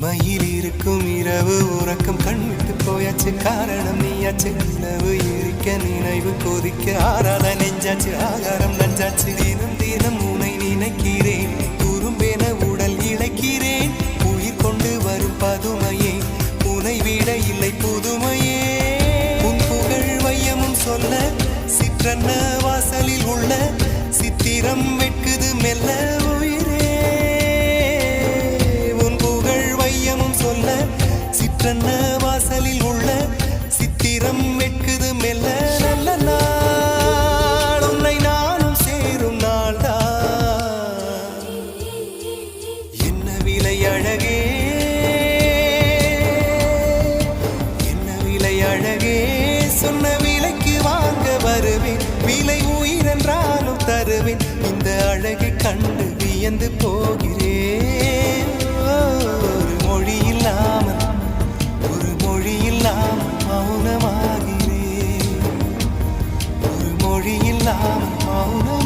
இமையில் இருக்கும் இரவு உறக்கம் கண்விட்டு போயாச்சு காரணம் நீயாச்சு நிலவு எரிக்க நினைவு கொதிக்க ஆறாத நெஞ்சாச்சு ஆகாரம் நஞ்சாச்சு தினம் தினம் உனை நினைக்கிறேன் குறும்பென உடல் இழைக்கிறேன் உயிர் கொண்டு வரும் பதுமையே உனை விட இல்லை புதுமையே உன் புகழ் வையமும் சொல்ல சிற்றன்ன வாசலில் உள்ள சித்திரம் வெட்குது மெல்ல உயிரே உன் புகழ் வையமும் சொல்ல சிற்றன்ன வாசலில் உள்ள சித்திரம் வெட்குது மெல்ல நல்ல நாள் உன்னை நானும் சேரும் நாள்தான் என்ன விலை அழகே என்ன விலை அழகே சொன்ன விலைக்கு வாங்க வருவேன் விலை உயிரென்றாலும் தருவேன் இந்த அழகை கண்டு வியந்து போகிறேன் ஒரு மொழி இல்லாமல் மௌனமாகிறேன் ஒரு மொழி இல்லாமல் மௌன